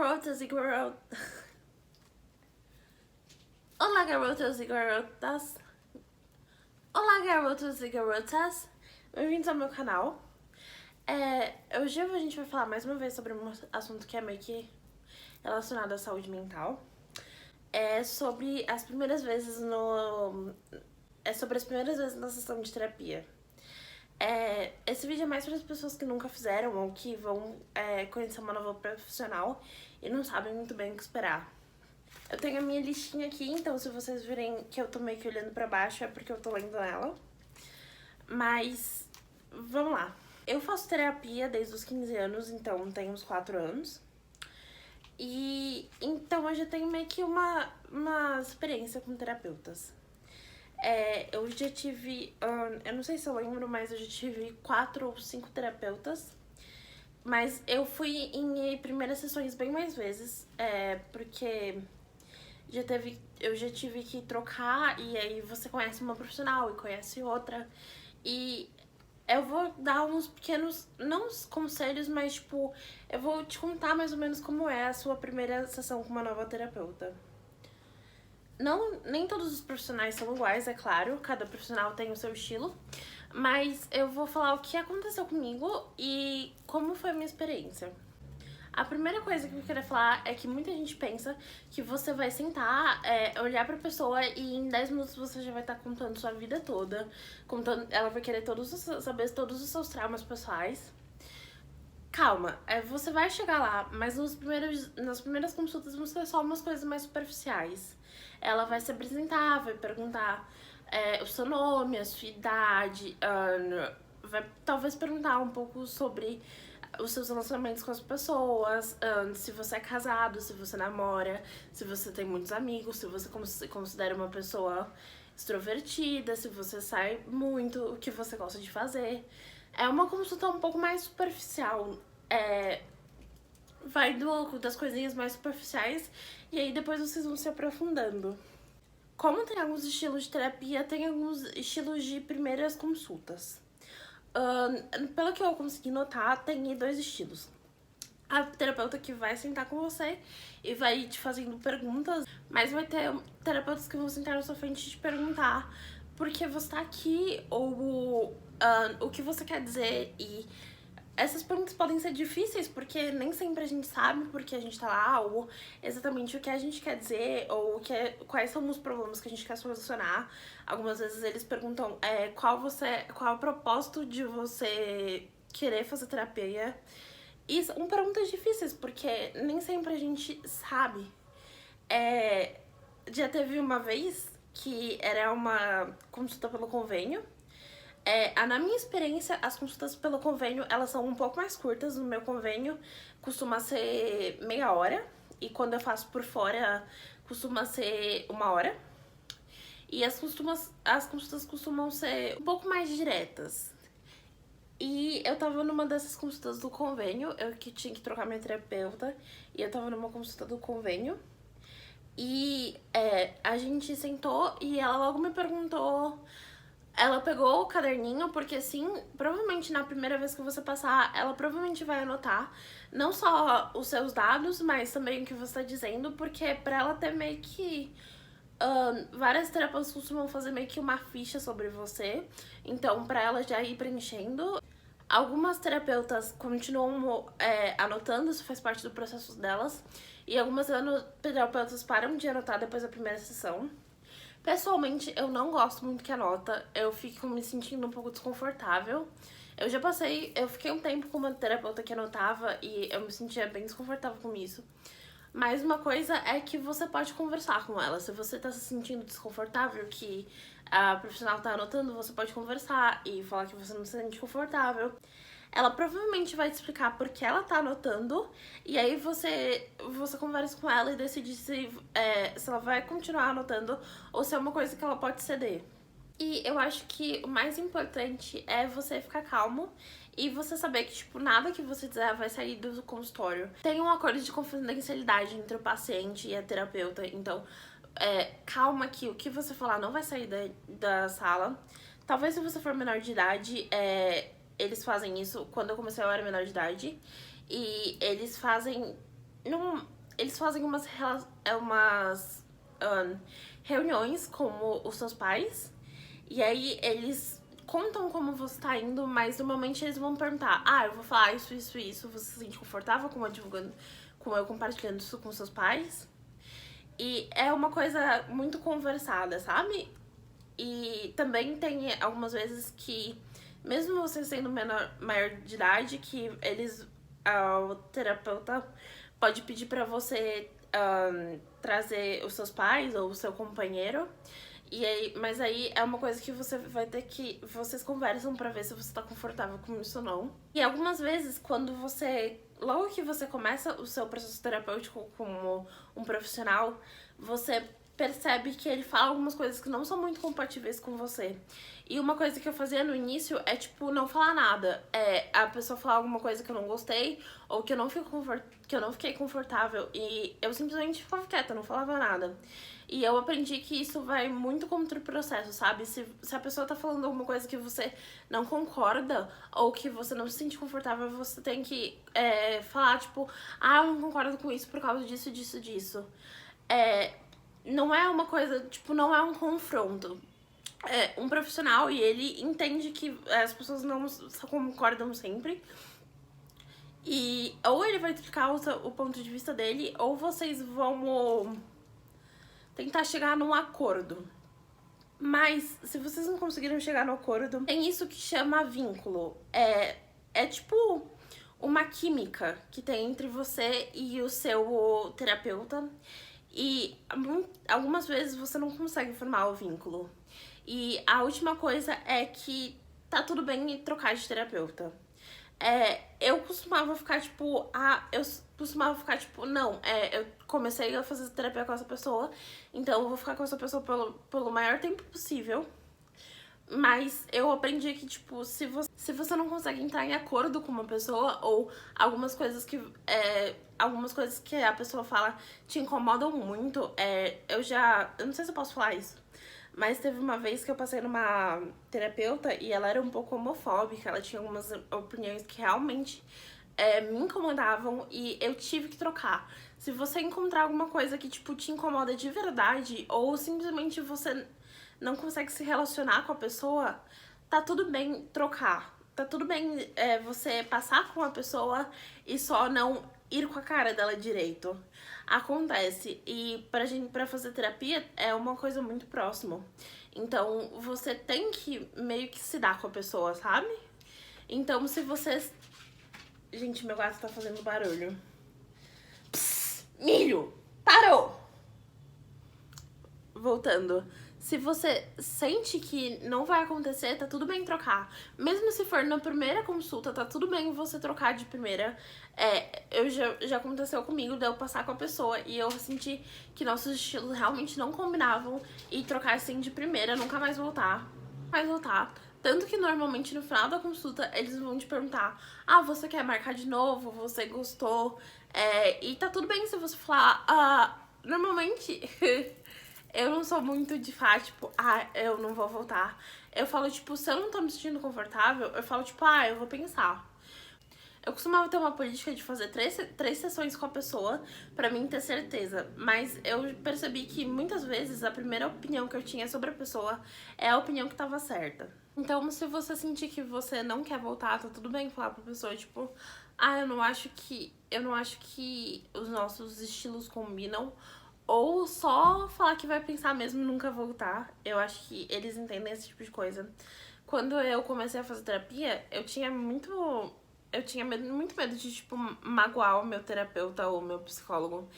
garotas e garotas. Olá, garotas e garotas. Olá, garotos e garotas. Bem-vindos ao meu canal. Hoje a gente vai falar mais uma vez sobre um assunto que é meio que relacionado à saúde mental. É sobre as primeiras vezes na sessão de terapia. Esse vídeo é mais para as pessoas que nunca fizeram ou que vão conhecer uma nova profissional e não sabem muito bem o que esperar. Eu tenho a minha listinha aqui, então se vocês virem que eu tô meio que olhando pra baixo é porque eu tô lendo ela. Mas, vamos lá. Eu faço terapia desde os 15 anos, então tenho uns 4 anos. E então eu já tenho meio que uma experiência com terapeutas. Eu já tive, eu não sei se eu lembro, mas eu já tive 4 ou 5 terapeutas. Mas eu fui em primeiras sessões bem mais vezes, porque eu já tive que trocar e aí você conhece uma profissional e conhece outra. E eu vou dar uns pequenos, não uns conselhos, mas tipo, eu vou te contar mais ou menos como é a sua primeira sessão com uma nova terapeuta. Nem todos os profissionais são iguais, é claro, cada profissional tem o seu estilo, mas eu vou falar o que aconteceu comigo e como foi a minha experiência. A primeira coisa que eu queria falar é que muita gente pensa que você vai sentar, olhar pra pessoa e em 10 minutos você já vai estar contando sua vida toda, ela vai querer saber todos os seus traumas pessoais. Calma, você vai chegar lá, mas nas primeiras consultas vão ser só umas coisas mais superficiais. Ela vai se apresentar, vai perguntar o seu nome, a sua idade, vai talvez perguntar um pouco sobre os seus relacionamentos com as pessoas, se você é casado, se você namora, se você tem muitos amigos, se você se considera uma pessoa extrovertida, se você sai muito, o que você gosta de fazer. É uma consulta um pouco mais superficial, vai das coisinhas mais superficiais e aí depois vocês vão se aprofundando. Como tem alguns estilos de terapia, tem alguns estilos de primeiras consultas. Pelo que eu consegui notar, tem 2 estilos. A terapeuta que vai sentar com você e vai te fazendo perguntas, mas vai ter terapeutas que vão sentar na sua frente e te perguntar por que você tá aqui ou o que você quer dizer. E essas perguntas podem ser difíceis porque nem sempre a gente sabe por que a gente tá lá ou exatamente o que a gente quer dizer ou quais são os problemas que a gente quer solucionar. Algumas vezes eles perguntam qual é o propósito de você querer fazer terapia. E são perguntas difíceis porque nem sempre a gente sabe. Já teve uma vez que era uma consulta pelo convênio. Na minha experiência, as consultas pelo convênio, elas são um pouco mais curtas. No meu convênio costuma ser meia hora. E quando eu faço por fora, costuma ser 1 hora. E as consultas costumam ser um pouco mais diretas. E eu tava numa dessas consultas do convênio, eu que tinha que trocar minha terapeuta. E eu tava numa consulta do convênio. E a gente sentou e ela logo me perguntou... Ela pegou o caderninho, porque assim, provavelmente na primeira vez que você passar, ela provavelmente vai anotar não só os seus dados, mas também o que você tá dizendo, porque pra ela ter meio que... várias terapeutas costumam fazer meio que uma ficha sobre você, então pra ela já ir preenchendo. Algumas terapeutas continuam anotando, isso faz parte do processo delas, e algumas terapeutas param de anotar depois da primeira sessão. Pessoalmente, eu não gosto muito que anota, eu fico me sentindo um pouco desconfortável. Eu fiquei um tempo com uma terapeuta que anotava e eu me sentia bem desconfortável com isso. Mas uma coisa é que você pode conversar com ela. Se você tá se sentindo desconfortável, que a profissional tá anotando, você pode conversar e falar que você não se sente confortável. Ela provavelmente vai te explicar por que ela tá anotando, e aí você conversa com ela e decide se ela vai continuar anotando ou se é uma coisa que ela pode ceder. E eu acho que o mais importante é você ficar calmo e você saber que, tipo, nada que você dizer vai sair do consultório. Tem um acordo de confidencialidade entre o paciente e a terapeuta, então calma que o que você falar não vai sair da sala. Talvez se você for menor de idade, eles fazem isso. Quando eu comecei eu era menor de idade. E eles fazem... eles fazem umas reuniões com os seus pais. E aí eles contam como você tá indo, mas normalmente eles vão perguntar: ah, eu vou falar isso, isso, isso. Você se sente confortável com eu divulgando, com eu compartilhando isso com seus pais? E é uma coisa muito conversada, sabe? E também tem algumas vezes que, mesmo você sendo maior de idade, que o terapeuta pode pedir pra você trazer os seus pais ou o seu companheiro. E aí, mas aí é uma coisa que você vai ter que... Vocês conversam pra ver se você tá confortável com isso ou não. E algumas vezes, quando você... Logo que você começa o seu processo terapêutico como um profissional, você percebe que ele fala algumas coisas que não são muito compatíveis com você. E uma coisa que eu fazia no início é, tipo, não falar nada. É a pessoa falar alguma coisa que eu não gostei ou que eu não fiquei confortável e eu simplesmente ficava quieta, não falava nada. E eu aprendi que isso vai muito contra o processo, sabe? Se a pessoa tá falando alguma coisa que você não concorda ou que você não se sente confortável, você tem que falar, tipo, ah, eu não concordo com isso por causa disso, disso, disso. Não é uma coisa, tipo, não é um confronto. É um profissional e ele entende que as pessoas não concordam sempre. E ou ele vai explicar o ponto de vista dele, ou vocês vão tentar chegar num acordo. Mas, se vocês não conseguiram chegar no acordo, tem isso que chama vínculo. É tipo uma química que tem entre você e o seu terapeuta. E algumas vezes você não consegue formar o vínculo. E a última coisa é que tá tudo bem em trocar de terapeuta. Eu costumava ficar tipo, não, eu comecei a fazer terapia com essa pessoa, então eu vou ficar com essa pessoa pelo maior tempo possível. Mas eu aprendi que, tipo, se você não consegue entrar em acordo com uma pessoa, ou algumas coisas que a pessoa fala te incomodam muito, eu não sei se eu posso falar isso, mas teve uma vez que eu passei numa terapeuta e ela era um pouco homofóbica, ela tinha algumas opiniões que realmente me incomodavam e eu tive que trocar. Se você encontrar alguma coisa que, tipo, te incomoda de verdade, ou simplesmente você não consegue se relacionar com a pessoa, tá tudo bem trocar. Tá tudo bem você passar com a pessoa e só não ir com a cara dela direito. Acontece. E pra fazer terapia é uma coisa muito próxima. Então você tem que meio que se dar com a pessoa, sabe? Então se vocês... Gente, meu gato tá fazendo barulho. Psst, milho! Parou! Voltando. Se você sente que não vai acontecer, tá tudo bem trocar. Mesmo se for na primeira consulta, tá tudo bem você trocar de primeira. Já aconteceu comigo de eu passar com a pessoa e eu senti que nossos estilos realmente não combinavam e trocar assim de primeira, nunca mais voltar. Tanto que normalmente no final da consulta eles vão te perguntar: ah, você quer marcar de novo? Você gostou? E tá tudo bem se você falar, normalmente... Eu não sou muito de falar, tipo, eu não vou voltar. Eu falo, tipo, se eu não tô me sentindo confortável, eu falo, tipo, eu vou pensar. Eu costumava ter uma política de fazer três sessões com a pessoa pra mim ter certeza. Mas eu percebi que muitas vezes a primeira opinião que eu tinha sobre a pessoa é a opinião que tava certa. Então, se você sentir que você não quer voltar, tá tudo bem falar pra pessoa, tipo, eu não acho que os nossos estilos combinam. Ou só falar que vai pensar mesmo e nunca voltar. Eu acho que eles entendem esse tipo de coisa. Quando eu comecei a fazer terapia, eu tinha muito medo de, tipo, magoar o meu terapeuta ou o meu psicólogo.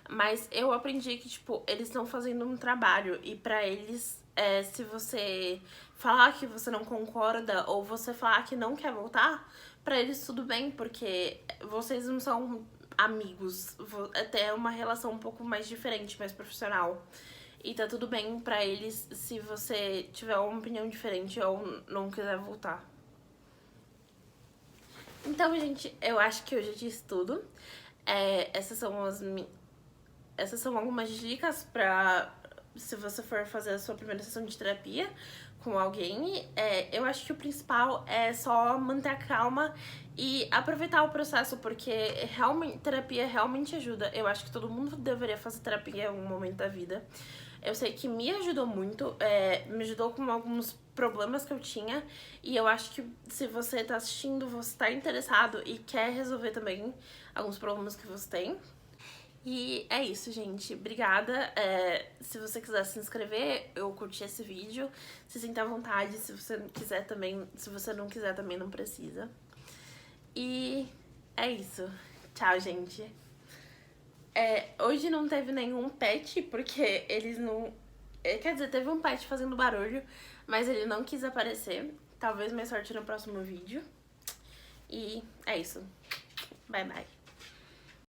Mas eu aprendi que, tipo, eles estão fazendo um trabalho. E pra eles, se você falar que você não concorda ou você falar que não quer voltar, pra eles tudo bem, porque vocês não são amigos, até uma relação um pouco mais diferente, mais profissional. E tá tudo bem pra eles se você tiver uma opinião diferente ou não quiser voltar. Então, gente, eu acho que eu já disse tudo. Essas são algumas dicas pra se você for fazer a sua primeira sessão de terapia com alguém. Eu acho que o principal é só manter a calma E aproveitar o processo, porque realmente, terapia realmente ajuda. Eu acho que todo mundo deveria fazer terapia em algum momento da vida. Eu sei que me ajudou muito, me ajudou com alguns problemas que eu tinha. E eu acho que se você tá assistindo, você tá interessado e quer resolver também alguns problemas que você tem. E é isso, gente. Obrigada. Se você quiser se inscrever, eu curti esse vídeo. Se sinta à vontade. Se você quiser também, se você não quiser também não precisa. E é isso. Tchau, gente. Hoje não teve nenhum pet, porque eles não... Quer dizer, teve um pet fazendo barulho, mas ele não quis aparecer. Talvez mais sorte no próximo vídeo. E é isso. Bye, bye.